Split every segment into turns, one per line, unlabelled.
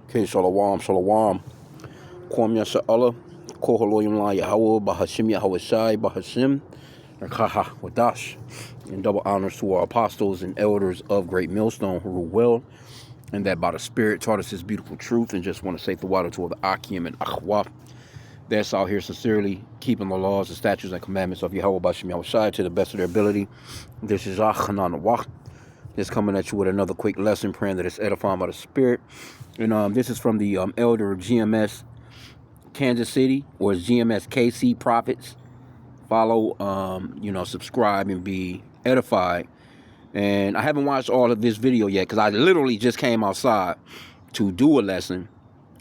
Okay, shalom, shalom. Kwam Yasha Allah, Koholoyim La Yahweh, Bahashim Yahweh Shai, Bahashim, Rakaha Wadash. And double honors to our apostles and elders of Great Millstone who rule well, and that by the Spirit taught us His beautiful truth, and just want to say the water to all the H.I.M and Akhwa that's out here sincerely keeping the laws, the statutes, and commandments of Yahweh Bahashim Yahweh Shai to the best of their ability. This is Achanan Wach. Just coming at you with another quick lesson, praying that it's edifying by the Spirit. And this is from the elder of GMS Kansas City, or GMS KC Prophets. Follow, subscribe and be edified. And I haven't watched all of this video yet because I literally just came outside to do a lesson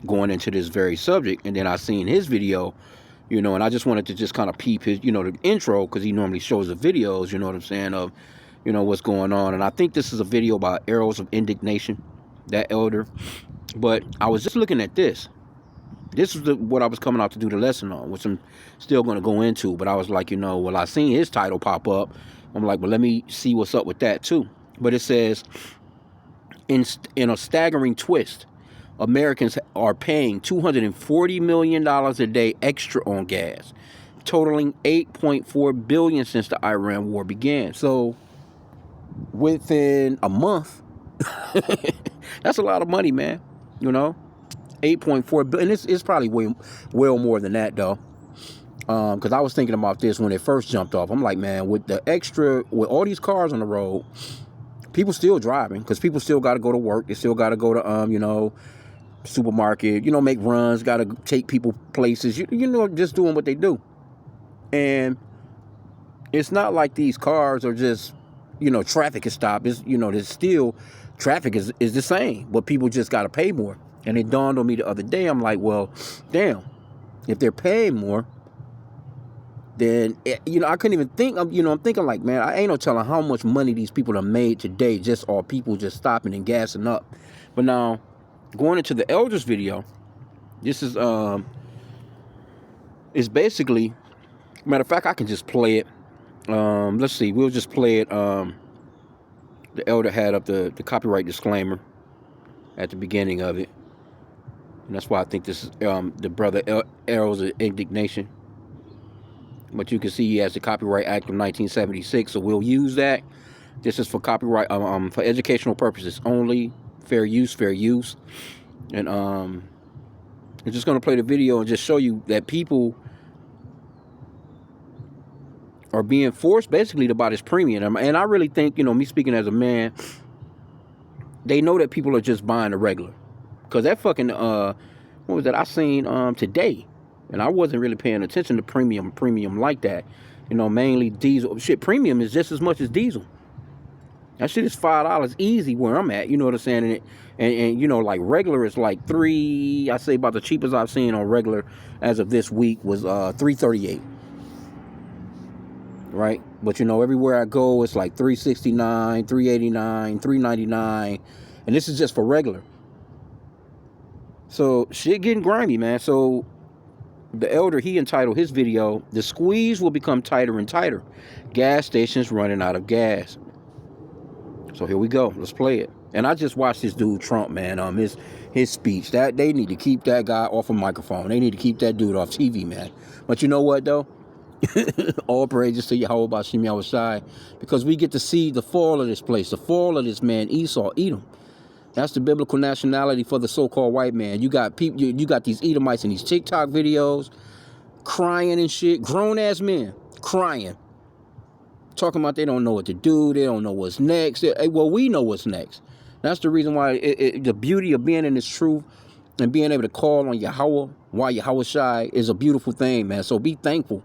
going into this very subject. And then I seen his video, and I just wanted to just kind of peep his, the intro, because he normally shows the videos, you know what I'm saying, of, what's going on. And I think this is a video about arrows of indignation, that elder. But I was just looking at this. This is what I was coming out to do the lesson on, which I'm still going to go into. But I was like, I seen his title pop up. I'm like, well, let me see what's up with that too. But it says, in a staggering twist, Americans are paying $240 million a day extra on gas, totaling $8.4 billion since the Iran war began. So within a month, that's a lot of money, man. 8.4 billion. It's probably well more than that though. Because I was thinking about this when it first jumped off. I'm like, man, with all these cars on the road, people still driving because people still got to go to work. They still got to go to supermarket. Make runs. Got to take people places. Just doing what they do. And it's not like these cars are just traffic is stopped. It's there's still traffic is the same, but people just got to pay more. And it dawned on me the other day. I'm like, well, damn, if they're paying more, then, I couldn't even think. I'm thinking like, man, I ain't no telling how much money these people have made today, just all people just stopping and gassing up. But now, going into the elders video, this is, it's basically, matter of fact, I can just play it. Let's see, we'll just play it. The elder had up the copyright disclaimer at the beginning of it. And that's why I think this is the brother Arrows of Indignation. But you can see he has the Copyright Act of 1976, so we'll use that. This is for copyright, for educational purposes only. Fair use. And I'm just going to play the video and just show you that people are being forced basically to buy this premium. And I really think, me speaking as a man, they know that people are just buying the regular. Because that fucking, what was that I seen today? And I wasn't really paying attention to premium like that. Mainly diesel. Shit, premium is just as much as diesel. That shit is $5 easy where I'm at. You know what I'm saying? And like regular is like $3. I say about the cheapest I've seen on regular as of this week was $3.38. Right? But everywhere I go, it's like $3.69, $3.89, $3.99. And this is just for regular. So shit getting grimy, man. So the elder, he entitled his video, "The Squeeze Will Become Tighter and Tighter. Gas Stations Running Out of Gas." So here we go. Let's play it. And I just watched this dude Trump, man, his speech. That they need to keep that guy off a microphone. They need to keep that dude off TV, man. But you know what though? All praises to Yahweh Bahashim Yahweh Shai, because we get to see the fall of this place, the fall of this man Esau, Edom. That's the biblical nationality for the so-called white man. You got people, you got these Edomites in these TikTok videos crying and shit. Grown-ass men crying. Talking about they don't know what to do. They don't know what's next. Well, we know what's next. That's the reason why the beauty of being in this truth and being able to call on Yahweh, why Yahweh Shai, is a beautiful thing, man. So be thankful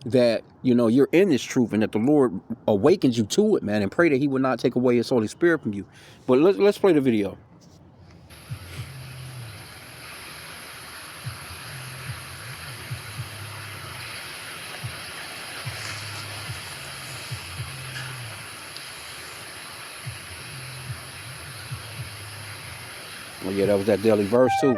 that, you're in this truth and that the Lord awakens you to it, man, and pray that he will not take away his Holy Spirit from you. But let's play the video. Oh yeah, that was that daily verse too.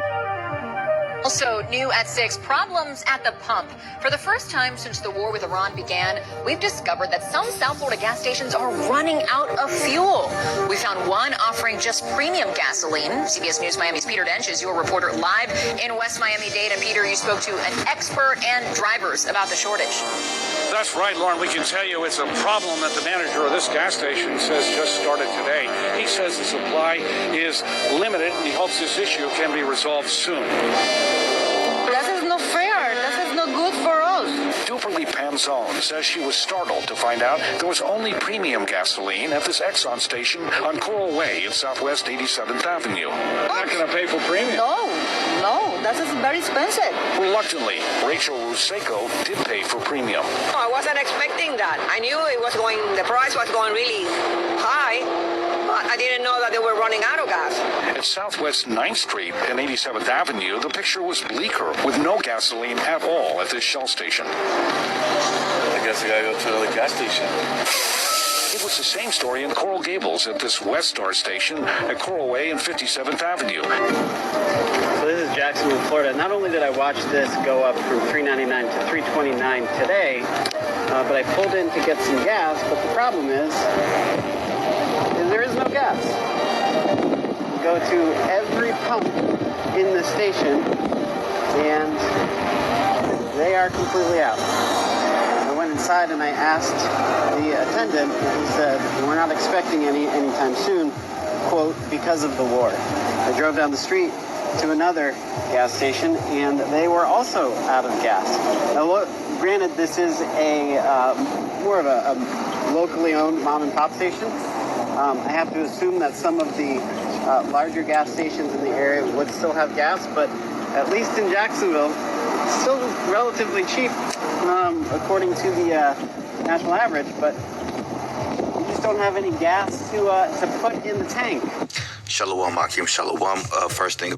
Also, new at 6, problems at the pump. For the first time since the war with Iran began, we've discovered that some South Florida gas stations are running out of fuel. We found one offering just premium gasoline. CBS News Miami's Peter Dench is your reporter live in West Miami-Dade. And Peter, you spoke to an expert and drivers about the shortage.
That's right, Lauren. We can tell you it's a problem that the manager of this gas station says just started today. He says the supply is limited and he hopes this issue can be resolved soon.
This is not fair. This is not good for us.
Duperly Panzone says she was startled to find out there was only premium gasoline at this Exxon station on Coral Way in Southwest 87th Avenue. You're not going to pay for premium?
No, this is very expensive.
Reluctantly, Rachel Ruseco did pay for premium.
I wasn't expecting that. I knew the price was going really high, but I didn't know that they were running out of gas.
At Southwest 9th Street and 87th Avenue, the picture was bleaker, with no gasoline at all at this Shell station.
I guess I gotta go to another gas station.
It was the same story in Coral Gables at this West Star station at Coral Way and 57th Avenue.
So this is Jacksonville, Florida. Not only did I watch this go up from $3.99 to $3.29 today, but I pulled in to get some gas, but the problem is there is no gas. Go to every pump in the station, and they are completely out. I went inside and I asked the attendant, and he said, we're not expecting any anytime soon, quote, because of the war. I drove down the street to another gas station, and they were also out of gas. Now, look, granted, this is more of a locally owned mom and pop station. I have to assume that some of the larger gas stations in the area would still have gas, but at least in Jacksonville, it's still relatively cheap, according to the national average, but we just don't have any gas to put in the tank.
Shalom, Akim, shalom. First thing.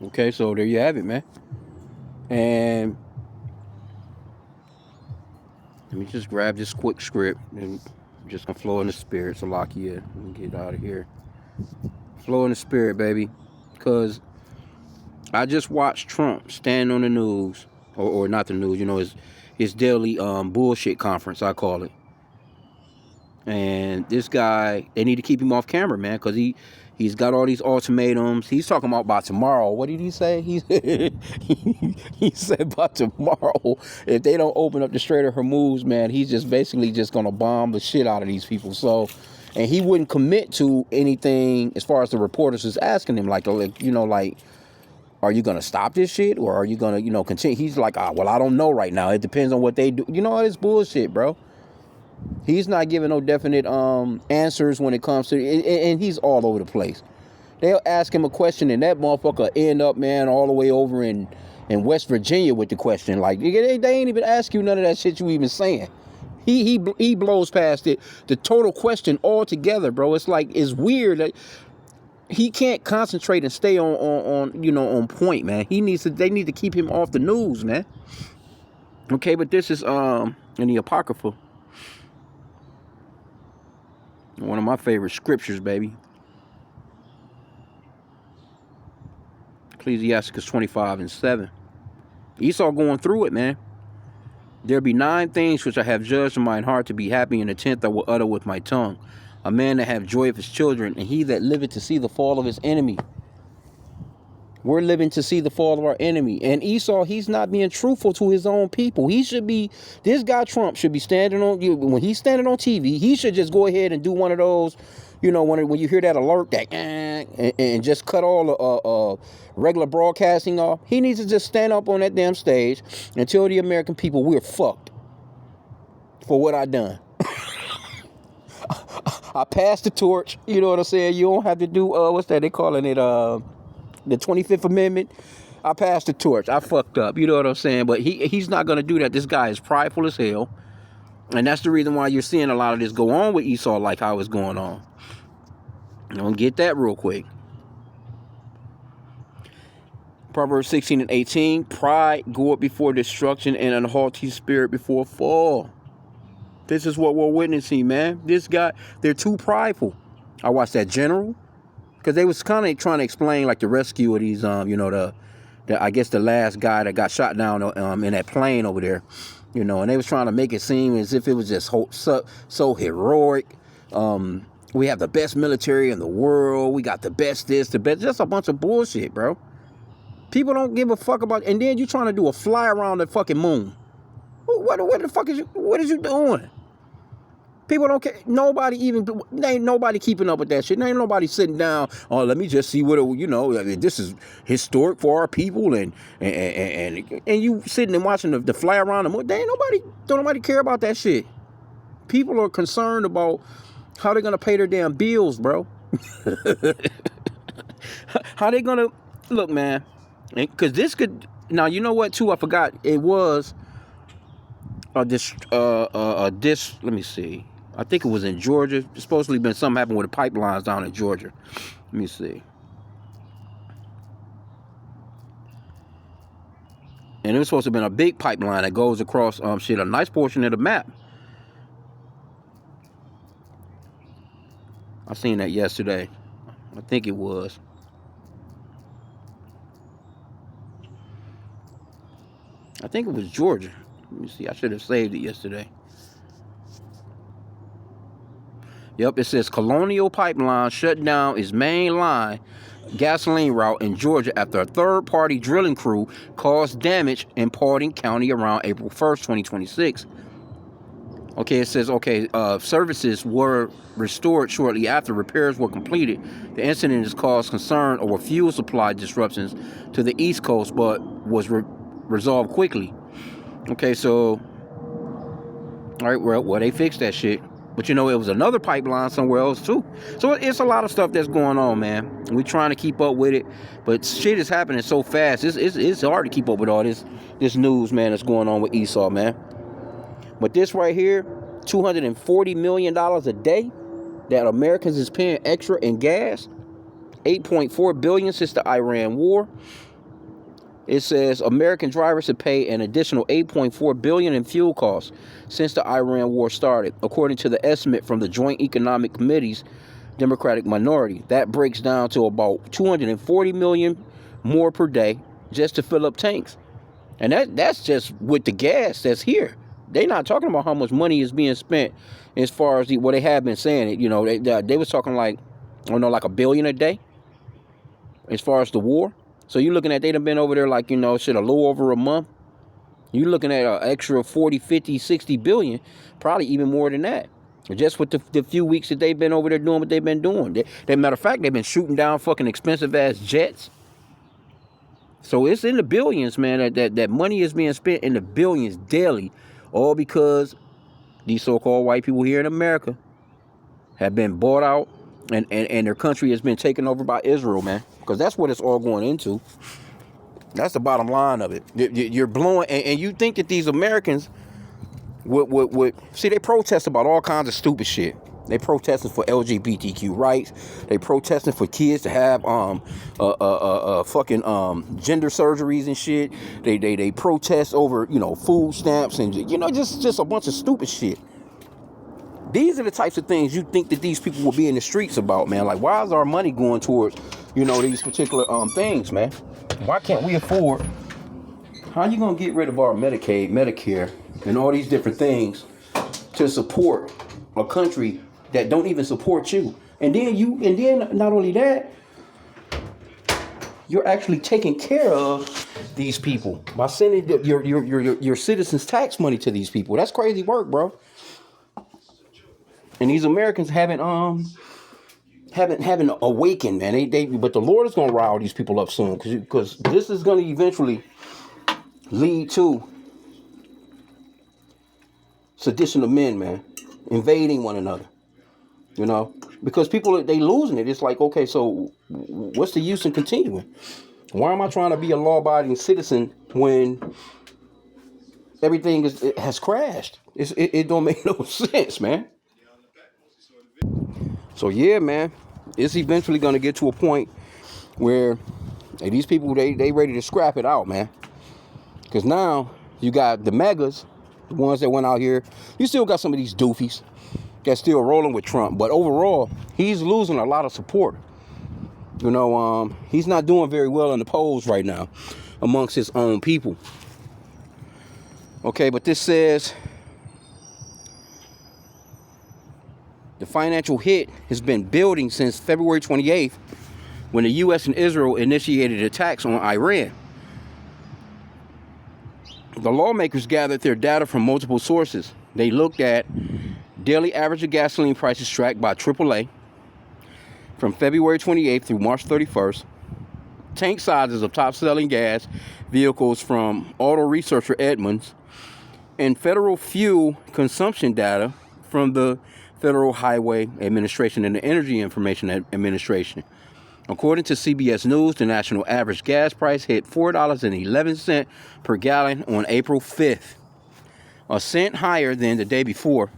Okay, so there you have it, man. And let me just grab this quick script and I'm just gonna flow in the spirit. So lock you in. Let me get out of here. Flow in the spirit, baby. Because I just watched Trump stand on the news, or not the news, you know, his daily bullshit conference, I call it. And this guy, they need to keep him off camera, man, because he's got all these ultimatums. He's talking about tomorrow. What did he say? He said by tomorrow, if they don't open up the Strait of Hormuz, man, he's just basically just gonna bomb the shit out of these people. So, and he wouldn't commit to anything as far as the reporters is asking him, like, you know, like, are you gonna stop this shit, or are you gonna, you know, continue? He's like, well, I don't know right now. It depends on what they do. You know, all this bullshit, bro. He's not giving no definite answers when it comes to, and he's all over the place. They'll ask him a question, and that motherfucker end up, man, all the way over in West Virginia with the question. Like, they ain't even ask you none of that shit you even saying. He blows past it, the total question altogether, bro. It's like, it's weird that he can't concentrate and stay on you know, on point, man. They need to keep him off the news, man. Okay, but this is in the Apocrypha. One of my favorite scriptures, baby. Ecclesiasticus 25:7. Esau going through it, man. There be 9 things which I have judged in mine heart to be happy, and the 10th I will utter with my tongue. A man that have joy of his children, and he that liveth to see the fall of his enemy. We're living to see the fall of our enemy. And Esau, he's not being truthful to his own people. This guy Trump should be standing on, when he's standing on TV, he should just go ahead and do one of those, you know, when you hear that alert, that and just cut all the regular broadcasting off. He needs to just stand up on that damn stage and tell the American people we're fucked for what I done. I passed the torch, you know what I'm saying? You don't have to do, what's that, they calling it, the 25th Amendment. I passed the torch. I fucked up. You know what I'm saying? But he's not going to do that. This guy is prideful as hell. And that's the reason why you're seeing a lot of this go on with Esau, like how it's going on. I'm going to get that real quick. Proverbs 16:18. Pride goeth before destruction, and an haughty spirit before fall. This is what we're witnessing, man. This guy, they're too prideful. I watched that general. Because they was kind of trying to explain, like, the rescue of these, you know, I guess the last guy that got shot down in that plane over there, you know, and they was trying to make it seem as if it was just so heroic. We have the best military in the world. We got the best this, the best, just a bunch of bullshit, bro. People don't give a fuck about, and then you trying to do a fly around the fucking moon. What the fuck what is you doing? People don't care. Ain't nobody keeping up with that shit. Ain't nobody sitting down. Oh, let me just see what this is historic for our people, and you sitting and watching the fly around the moon. Don't nobody care about that shit. People are concerned about how they're gonna pay their damn bills, bro. How they gonna look, man? Because this could now. You know what? Too, I forgot. It was this. Let me see. I think it was in Georgia. It's supposedly been something happened with the pipelines down in Georgia. Let me see. And it was supposed to have been a big pipeline that goes across a nice portion of the map. I seen that yesterday. I think it was. I think it was Georgia. Let me see. I should have saved it yesterday. Yep, it says Colonial Pipeline shut down its main line gasoline route in Georgia after a third-party drilling crew caused damage in Paulding County around April 1st, 2026. Okay, it says, services were restored shortly after repairs were completed. The incident has caused concern over fuel supply disruptions to the East Coast, but was resolved quickly. Okay, so, all right, well, they fixed that shit. But you know, it was another pipeline somewhere else too. So it's a lot of stuff that's going on, man. We're trying to keep up with it, but shit is happening so fast. It's hard to keep up with all this news, man, that's going on with Esau, man. But this right here, $240 million a day that Americans is paying extra in gas. $8.4 billion since the Iran war. It says American drivers have paid an additional $8.4 billion in fuel costs since the Iran war started, according to the estimate from the Joint Economic Committee's Democratic minority. That breaks down to about $240 million more per day just to fill up tanks. And that's just with the gas that's here. They're not talking about how much money is being spent as far as what they have been saying. It, you know, they was talking like $1 billion a day as far as the war. So you're looking at, they done been over there like, a little over a month. You're looking at an extra 40, 50, 60 billion, probably even more than that. Just with the few weeks that they've been over there doing what they've been doing. Matter of fact, they've been shooting down fucking expensive ass jets. So it's in the billions, man. That money is being spent in the billions daily. All because these so-called white people here in America have been bought out and their country has been taken over by Israel, man. Because that's what it's all going into. That's the bottom line of it. You're blowing, and you think that these Americans would see, they protest about all kinds of stupid shit. They protesting for LGBTQ rights. They protesting for kids to have fucking gender surgeries and shit. They protest over food stamps and just a bunch of stupid shit. These are the types of things you think that these people will be in the streets about, man. Like, why is our money going towards these particular things, man? Why can't we afford? How you gonna get rid of our Medicaid, Medicare, and all these different things to support a country that don't even support you? And then not only that, you're actually taking care of these people by sending your citizens' tax money to these people. That's crazy work, bro. And these Americans haven't awakened, man. But the Lord is gonna rile these people up soon, because this is gonna eventually lead to sedition of men, man, invading one another. Because people, they losing it. It's like, okay, so what's the use in continuing? Why am I trying to be a law-abiding citizen when everything has crashed? It don't make no sense, man. So yeah, man, it's eventually gonna get to a point where these people they ready to scrap it out, man. Because now you got the megas, the ones that went out here. You still got some of these doofies that's still rolling with Trump, but overall he's losing a lot of support. You know, he's not doing very well in the polls right now amongst his own people. Okay, but this says the financial hit has been building since February 28th when the U.S. and Israel initiated attacks on Iran. The lawmakers gathered their data from multiple sources. They looked at daily average of gasoline prices tracked by AAA from February 28th through March 31st, tank sizes of top-selling gas vehicles from auto researcher Edmunds, and federal fuel consumption data from the Federal Highway Administration and the Energy Information Administration. According to CBS News, the national average gas price hit $4.11 per gallon on April 5th, a cent higher than the day before,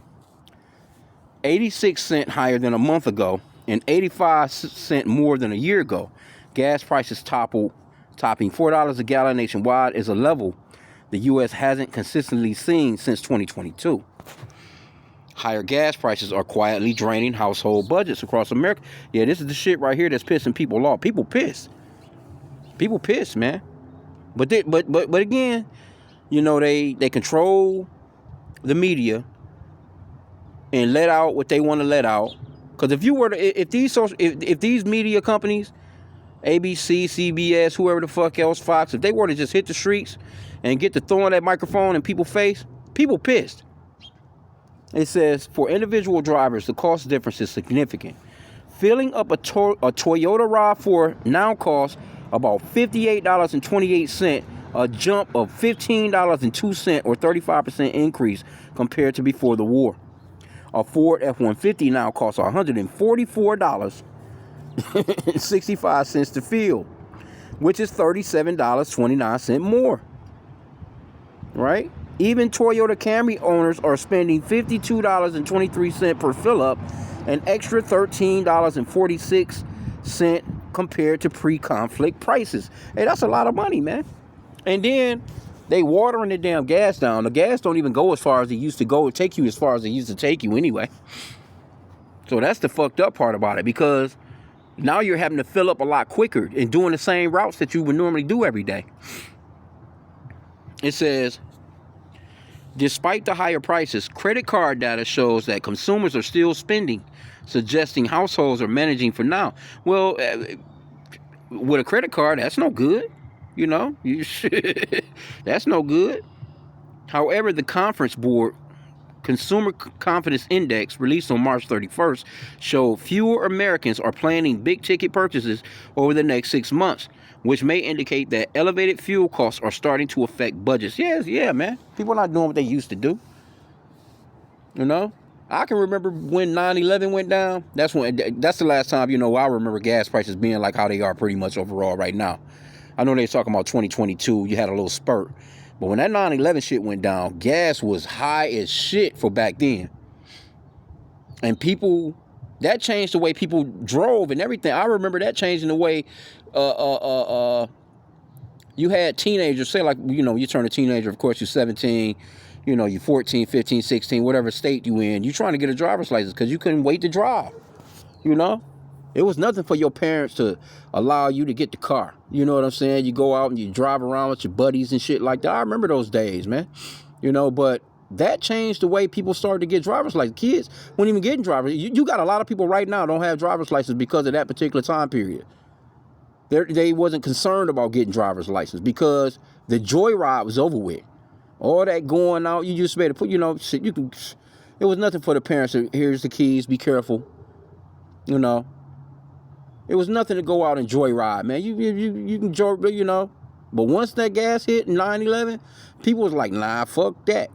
86 cents higher than a month ago, and 85 cents more than a year ago. Gas prices topping $4 a gallon nationwide is a level the U.S. hasn't consistently seen since 2022. Higher gas prices are quietly draining household budgets across America. Yeah, this is the shit right here that's pissing people off. People pissed. People pissed, man. But again, you know, they control the media and let out what they want to let out. Because if these media companies, ABC, CBS, whoever the fuck else, Fox, if they were to just hit the streets and get to throwing that microphone in people's face, people pissed. It says, for individual drivers, the cost difference is significant. Filling up a Toyota RAV4 now costs about $58.28, a jump of $15.02 or 35% increase compared to before the war. A Ford F-150 now costs $144.65 to fill, which is $37.29 more. Right? Even Toyota Camry owners are spending $52.23 per fill-up, an extra $13.46 compared to pre-conflict prices. Hey, that's a lot of money, man. And then they watering the damn gas down. The gas don't even go as far as it used to go. It take you as far as it used to take you anyway. So that's the fucked up part about it, because now you're having to fill up a lot quicker and doing the same routes that you would normally do every day. It says, despite the higher prices, credit card data shows that consumers are still spending, suggesting households are managing for now. Well, with a credit card, that's no good. You know, that's no good. However, the Conference Board Consumer Confidence Index, released on March 31st, showed fewer Americans are planning big-ticket purchases over the next 6 months, which may indicate that elevated fuel costs are starting to affect budgets. Yeah, man. People are not doing what they used to do. You know? I can remember when 9/11 went down. That's the last time, you know, I remember gas prices being like how they are pretty much overall right now. I know they're talking about 2022. You had a little spurt. But when that 9/11 shit went down, gas was high as shit for back then. And that changed the way people drove and everything. I remember that changing the way you had teenagers, say like, you know, you turn a teenager, of course you're 17, you know, you're 14, 15, 16, whatever state you in. You're trying to get a driver's license because you couldn't wait to drive, you know? It was nothing for your parents to allow you to get the car. You know what I'm saying? You go out and you drive around with your buddies and shit like that. I remember those days, man. You know, but that changed the way people started to get driver's license. Kids weren't even getting driver's. You got a lot of people right now don't have driver's license because of that particular time period. They wasn't concerned about getting driver's license because the joyride was over with. All that going out, you just better put, you know, shit, it was nothing for the parents to, here's the keys, be careful. You know. It was nothing to go out and joyride, man. You can joy, you know. But once that gas hit in 9/11, people was like, nah, fuck that.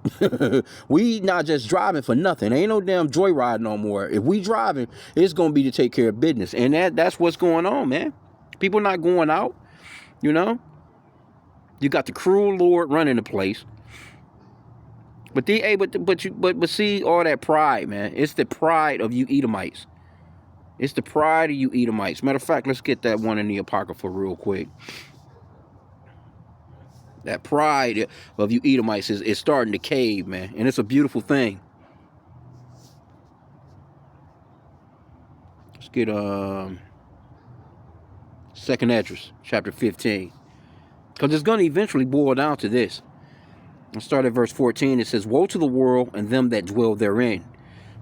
We not just driving for nothing. Ain't no damn joyride no more. If we driving, it's going to be to take care of business. And that's what's going on, man. People not going out, you know. You got the cruel Lord running the place. But see all that pride, man. It's the pride of you Edomites. It's the pride of you Edomites. Matter of fact, let's get that one in the Apocrypha real quick. That pride of you Edomites is starting to cave, man. And it's a beautiful thing. Let's get Second Esdras, chapter 15. Because it's going to eventually boil down to this. Let's start at verse 14. It says, woe to the world and them that dwell therein.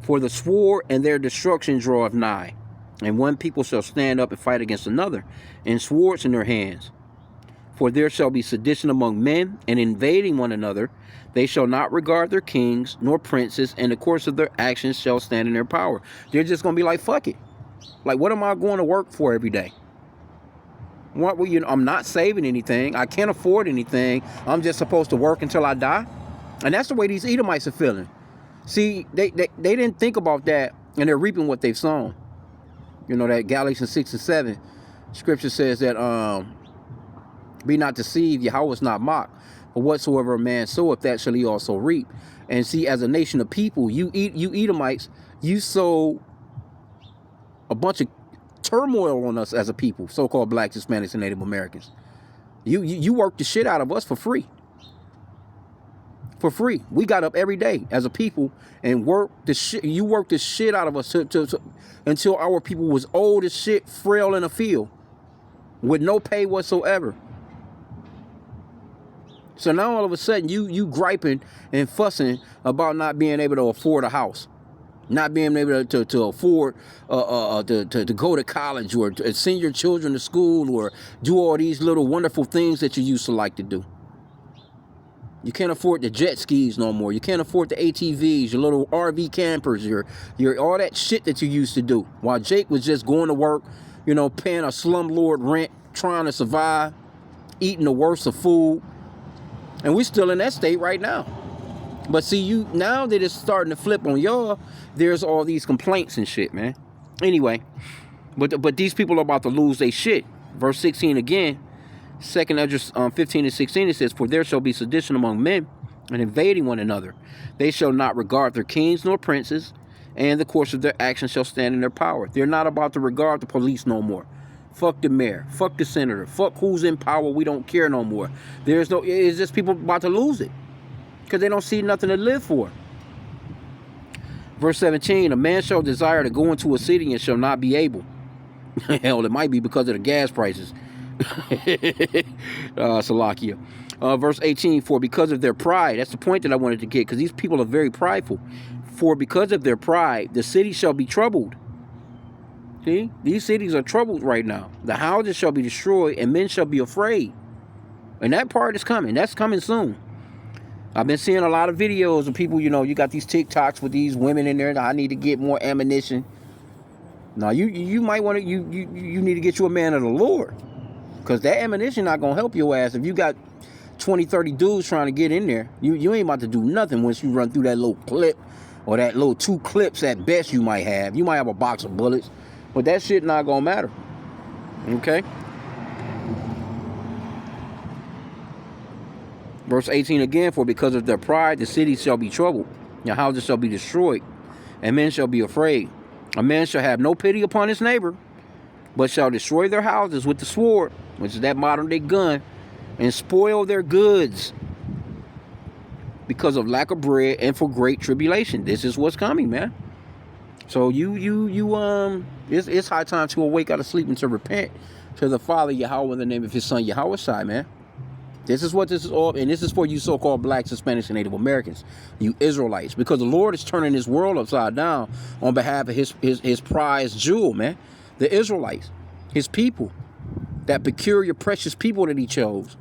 For the sword and their destruction draweth nigh. And one people shall stand up and fight against another, and swords in their hands. For there shall be sedition among men, and invading one another. They shall not regard their kings nor princes, and the course of their actions shall stand in their power. They're just going to be like, fuck it. Like, what am I going to work for every day? What, well, I'm not saving anything. I can't afford anything. I'm just supposed to work until I die. And that's the way these Edomites are feeling. See, they didn't think about that, and they're reaping what they've sown. You know, that Galatians 6 and 7, scripture says that, be not deceived, Yahweh is not mocked. For whatsoever a man soweth, that shall he also reap. And see, as a nation of people, you Edomites, you sow a bunch of turmoil on us as a people, so-called blacks, Hispanics, and Native Americans. You work the shit out of us for free. For free. We got up every day as a people and worked the shit. You worked the shit out of us until our people was old as shit, frail in a field, with no pay whatsoever. So now all of a sudden you griping and fussing about not being able to afford a house, not being able to afford to go to college or to send your children to school or do all these little wonderful things that you used to like to do. You can't afford the jet skis no more. You can't afford the ATVs, your little RV campers, your all that shit that you used to do. While Jake was just going to work, you know, paying a slumlord rent, trying to survive, eating the worst of food. And we're still in that state right now. But see, now that it's starting to flip on y'all, there's all these complaints and shit, man. Anyway, but these people are about to lose their shit. Verse 16 again. Second Esdras 15 and 16, it says, for there shall be sedition among men, and invading one another. They shall not regard their kings nor princes, and the course of their actions shall stand in their power. They're not about to regard the police no more. Fuck the mayor. Fuck the senator. Fuck who's in power. We don't care no more. It's just people about to lose it, because they don't see nothing to live for. Verse 17, a man shall desire to go into a city and shall not be able. Hell, it might be because of the gas prices. Salakia. Verse 18, for because of their pride, that's the point that I wanted to get, because these people are very prideful. For because of their pride, the city shall be troubled. See, these cities are troubled right now. The houses shall be destroyed, and men shall be afraid. And that part is coming. That's coming soon. I've been seeing a lot of videos of people, you know, you got these TikToks with these women in there that I need to get more ammunition. Now, you might want to, you need to get you a man of the Lord. Because that ammunition not going to help your ass. If you got 20, 30 dudes trying to get in there, you ain't about to do nothing once you run through that little clip or that little 2 clips at best you might have. You might have a box of bullets, but that shit not going to matter. Okay? Verse 18 again, for because of their pride, the city shall be troubled. Your houses shall be destroyed, and men shall be afraid. A man shall have no pity upon his neighbor, but shall destroy their houses with the sword, which is that modern day gun, and spoil their goods because of lack of bread and for great tribulation. This is what's coming, man. So it's high time to awake out of sleep and to repent to the Father Yahweh in the name of his son Yahweh Shai, man. This is what this is all, and this is for you so-called blacks, Hispanics, and Native Americans, you Israelites, because the Lord is turning this world upside down on behalf of his prized jewel, man. The Israelites, his people, that peculiar, precious people that he chose.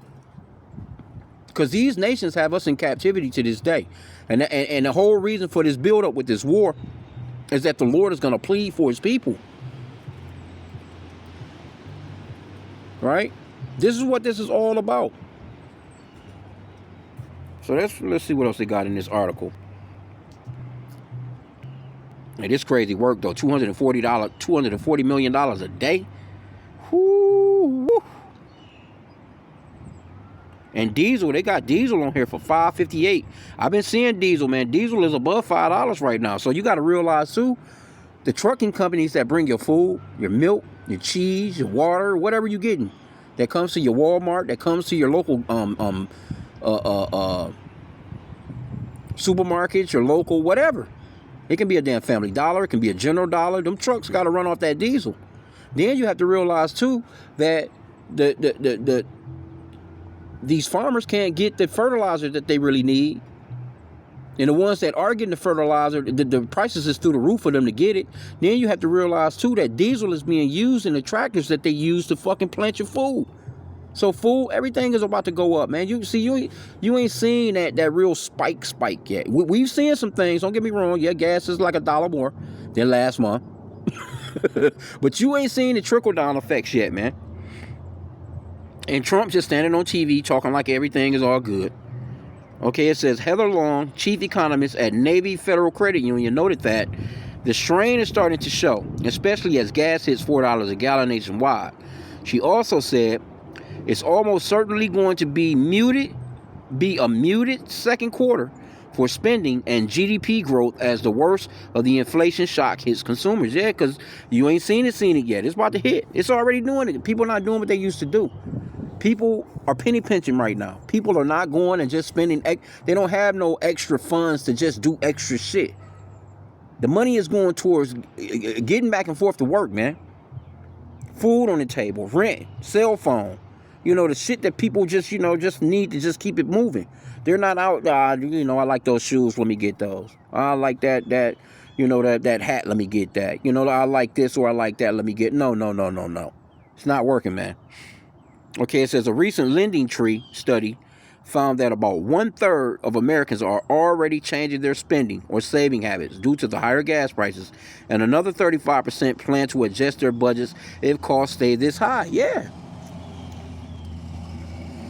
Because these nations have us in captivity to this day. And the whole reason for this buildup with this war is that the Lord is going to plead for his people. Right? This is what this is all about. So let's see what else they got in this article. And this crazy work though, $240 million a day. Whoo, woo. And diesel, they got diesel on here for $5.58. I've been seeing diesel, man. Diesel is above $5 right now. So you got to realize too, the trucking companies that bring your food, your milk, your cheese, your water, whatever you're getting, that comes to your Walmart, that comes to your local supermarkets, your local whatever. It can be a damn Family Dollar. It can be a General Dollar. Them trucks got to run off that diesel. Then you have to realize too that these farmers can't get the fertilizer that they really need. And the ones that are getting the fertilizer, the prices is through the roof for them to get it. Then you have to realize too that diesel is being used in the tractors that they use to fucking plant your food. So food, everything is about to go up, man. You see, you ain't seen that real spike yet. We've seen some things. Don't get me wrong. Yeah, gas is like $1 more than last month, but you ain't seen the trickle down effects yet, man. And Trump just standing on TV talking like everything is all good. Okay, it says Heather Long, chief economist at Navy Federal Credit Union, noted that the strain is starting to show, especially as gas hits $4 a gallon nationwide. She also said it's almost certainly going to be a muted second quarter for spending and GDP growth as the worst of the inflation shock hits consumers. Yeah, because you ain't seen it yet. It's about to hit. It's already doing it. People are not doing what they used to do. People are penny pinching right now. People are not going and just spending. They don't have no extra funds to just do extra shit. The money is going towards getting back and forth to work, man. Food on the table, rent, cell phone. You know, the shit that people just need to just keep it moving. They're not out, I like those shoes, let me get those. I like that hat, let me get that. I like this or I like that, let me get. No. It's not working, man. Okay, it says a recent Lending Tree study found that about 1/3 of Americans are already changing their spending or saving habits due to the higher gas prices, and another 35% plan to adjust their budgets if costs stay this high. Yeah.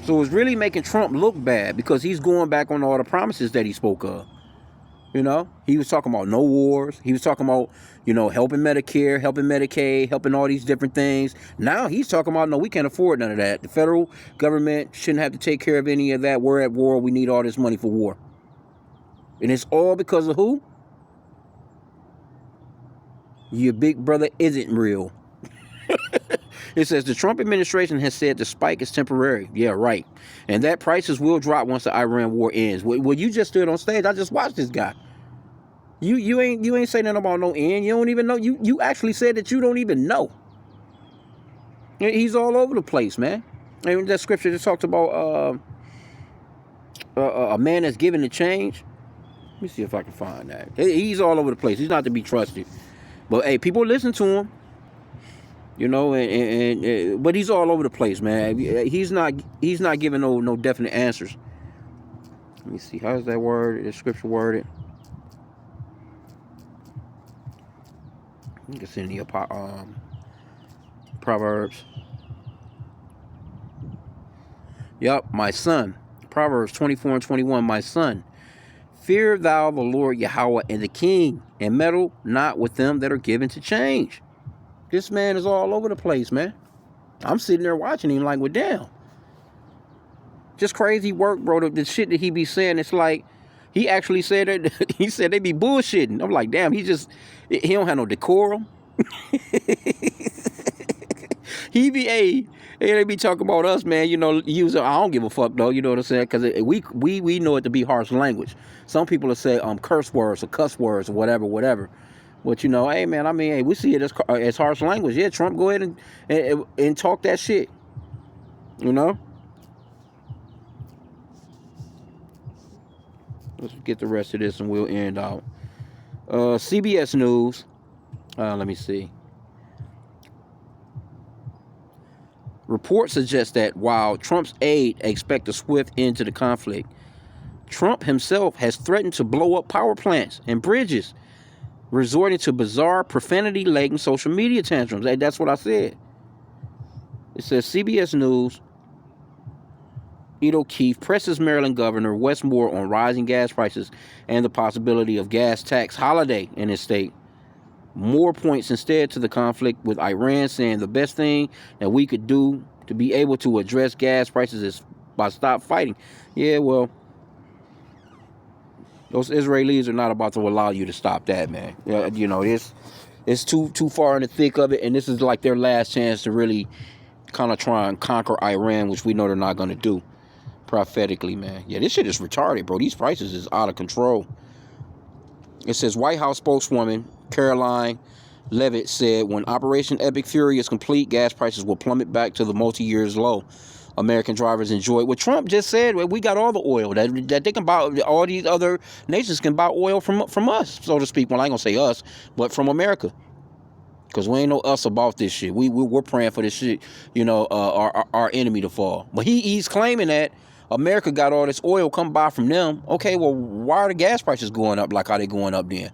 So it's really making Trump look bad because he's going back on all the promises that he spoke of. He was talking about no wars. He was talking about, helping Medicare, helping Medicaid, helping all these different things. Now he's talking about, no, we can't afford none of that. The federal government shouldn't have to take care of any of that. We're at war. We need all this money for war. And it's all because of who? Your big brother isn't real. It says the Trump administration has said the spike is temporary. Yeah, right. And that prices will drop once the Iran war ends. Well, you just stood on stage. I just watched this guy. You ain't saying nothing about no end. You don't even know. You actually said that you don't even know. He's all over the place, man. And that scripture that talks about a man that's given the change. Let me see if I can find that. He's all over the place. He's not to be trusted. But hey, people listen to him. But he's all over the place, man. He's not giving no definite answers. Let me see. How's that word? The scripture worded? I think it's in the Proverbs. Yup, my son. Proverbs 24:21. My son, fear thou the Lord Yahweh and the King, and meddle not with them that are given to change. This man is all over the place, man. I'm sitting there watching him like, well, damn. Just crazy work, bro. The shit that he be saying, it's like, he actually said that, he said they be bullshitting. I'm like, damn, he don't have no decorum. They be talking about us, man, I don't give a fuck, though, you know what I'm saying? Because we know it to be harsh language. Some people will say curse words or cuss words or whatever. But, hey, man, we see it as harsh language. Yeah, Trump, go ahead and talk that shit. Let's get the rest of this and we'll end out. CBS News. Let me see. Reports suggest that while Trump's aide expect a swift end to the conflict, Trump himself has threatened to blow up power plants and bridges, resorting to bizarre profanity-laden social media tantrums. Hey, that's what I said. It says CBS News, Ed O'Keefe presses Maryland Governor Wes Moore on rising gas prices and the possibility of gas tax holiday in his state. Moore points instead to the conflict with Iran, saying the best thing that we could do to be able to address gas prices is by stop fighting. Yeah, well, those Israelis are not about to allow you to stop that, man. It's too far in the thick of it, and this is like their last chance to really kind of try and conquer Iran, which we know they're not going to do. Prophetically, man. Yeah, this shit is retarded, bro. These prices is out of control. It says White House spokeswoman Caroline Levitt said when Operation Epic Fury is complete, gas prices will plummet back to the multi-years low American drivers enjoy. What Trump just said, we got all the oil that they can buy. All these other nations can buy oil from us, so to speak. Well, I ain't gonna say us, but from America, because we ain't no us about this shit. We're praying for this shit, our enemy to fall. But he's claiming that America got all this oil come by from them. Okay, well, why are the gas prices going up like how they going up then?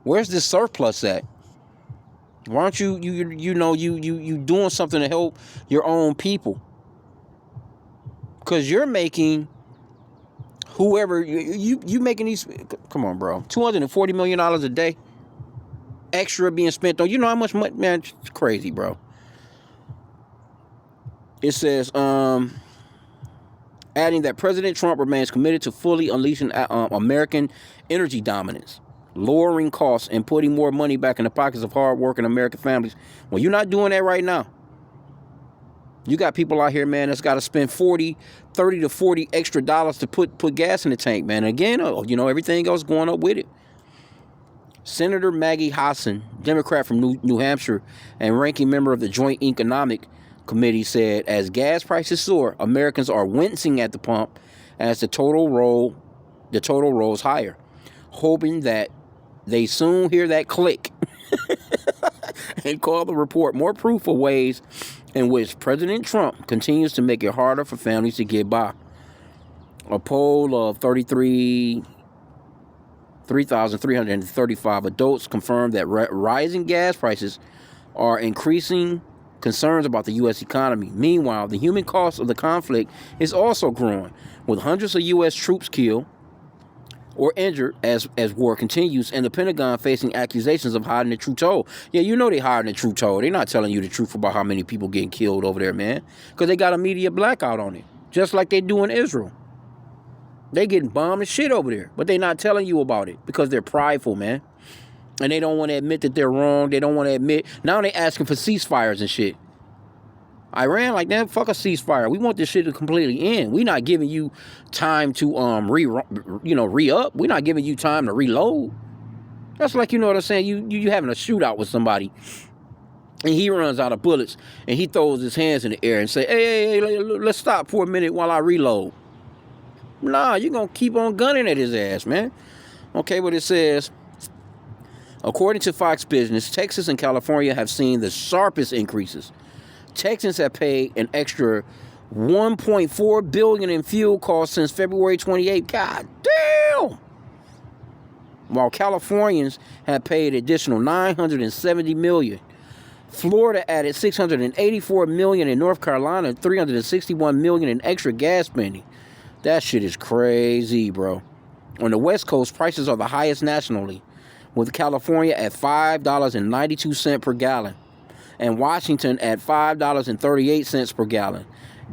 Where's this surplus at? Why aren't you doing something to help your own people? Because you're making whoever you making these. Come on, bro. $240 million a day extra being spent on. You know how much money, man? It's crazy, bro. It says, adding that President Trump remains committed to fully unleashing American energy dominance, lowering costs, and putting more money back in the pockets of hard-working American families. Well, you're not doing that right now. You got people out here, man, that's got to spend $30 to $40 extra dollars to put gas in the tank, man. And again, everything else going up with it. Senator Maggie Hassan, Democrat from New Hampshire and ranking member of the Joint Economic Committee, said as gas prices soar, Americans are wincing at the pump as the total rolls higher, hoping that they soon hear that click and call the report more proof of ways in which President Trump continues to make it harder for families to get by. A poll of 3,335 adults confirmed that rising gas prices are increasing concerns about the U.S. economy. Meanwhile, the human cost of the conflict is also growing, with hundreds of U.S. troops killed or injured as war continues, and the Pentagon facing accusations of hiding the true toll. Yeah, they hiding the true toll. They're not telling you the truth about how many people getting killed over there, man, because they got a media blackout on it, just like they do in Israel. They getting bombed and shit over there, but they're not telling you about it because they're prideful, man, and they don't want to admit that they're wrong. They don't want to admit. Now they asking for ceasefires and shit. Iran, like, that, fuck a ceasefire. We want this shit to completely end. We not giving you time to re-up. We're not giving you time to reload. That's like, you know what I'm saying? You having a shootout with somebody, and he runs out of bullets, and he throws his hands in the air and say, hey, let's stop for a minute while I reload. Nah, you're gonna keep on gunning at his ass, man. Okay, but it says, according to Fox Business, Texas and California have seen the sharpest increases. Texans have paid an extra $1.4 billion in fuel costs since February 28th. God damn! While Californians have paid additional $970 million. Florida added $684 million, in North Carolina $361 million in extra gas spending. That shit is crazy, bro. On the West Coast, prices are the highest nationally, with California at $5.92 per gallon. And Washington at $5.38 per gallon.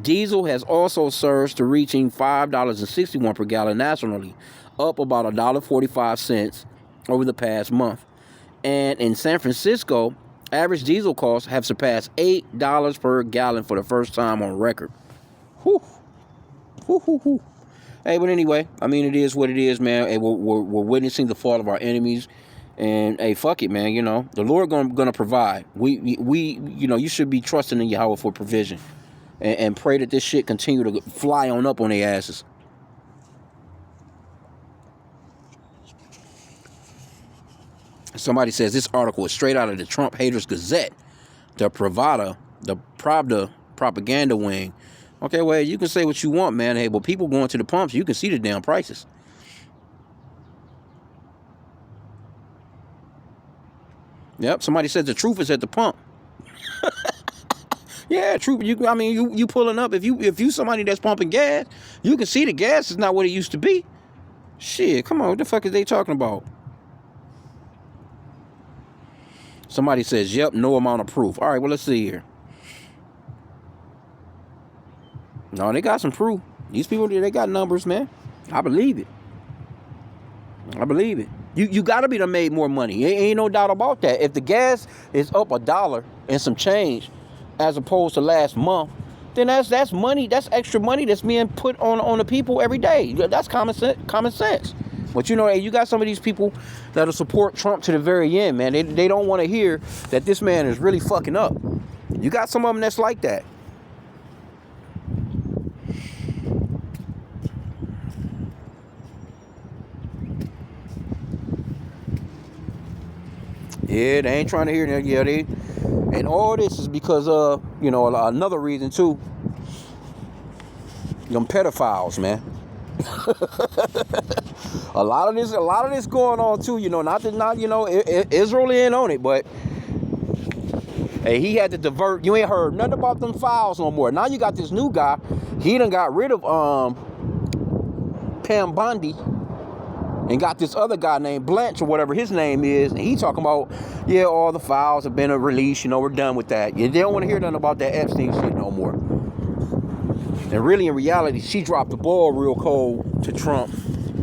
Diesel has also surged to reaching $5.61 per gallon nationally, up about $1.45 over the past month. And in San Francisco, average diesel costs have surpassed $8 per gallon for the first time on record. Whew. Whew, whew, whew. Hey, but anyway, I mean, it is what it is, man. Hey, we're witnessing the fall of our enemies. And hey, fuck it, man. The Lord gonna provide. We you should be trusting in Yahweh for provision, and pray that this shit continue to fly on up on their asses. Somebody says this article is straight out of the Trump Haters Gazette, the Pravda propaganda wing. Okay, well, you can say what you want, man. Hey, but people going to the pumps, you can see the damn prices. Yep, somebody said the truth is at the pump. Yeah, truth. You pulling up. If you somebody that's pumping gas, you can see the gas is not what it used to be. Shit, come on, what the fuck is they talking about? Somebody says, yep, no amount of proof. All right, well, let's see here. No, they got some proof. These people, they got numbers, man. I believe it. You got to be done made more money. Ain't no doubt about that. If the gas is up $1 and some change as opposed to last month, then that's money. That's extra money that's being put on the people every day. That's common sense. But you know, hey, you got some of these people that'll support Trump to the very end, man. They don't want to hear that this man is really fucking up. You got some of them that's like that. Yeah, they ain't trying to hear that. Yeah, they. And all this is because you know, another reason too. Them pedophiles, man. a lot of this going on too. You know, not you know, Israel ain't on it, but hey, he had to divert. You ain't heard nothing about them files no more. Now you got this new guy. He done got rid of Pam Bondi and got this other guy named Blanche or whatever his name is, and he talking about, yeah, all the files have been released, you know, we're done with that. Yeah, they don't want to hear nothing about that Epstein shit no more. And really, in reality, she dropped the ball real cold to Trump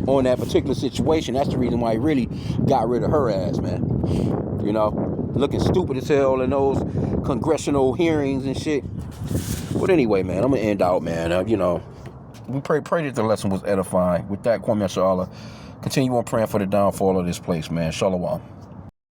on that particular situation. That's the reason why he really got rid of her ass, man. You know, looking stupid as hell in those congressional hearings and shit. But anyway, man, I'm gonna end out, man. You know, we pray that the lesson was edifying. With that, Kwame Yasha Allah. Continue on praying for the downfall of this place, man. Shalom.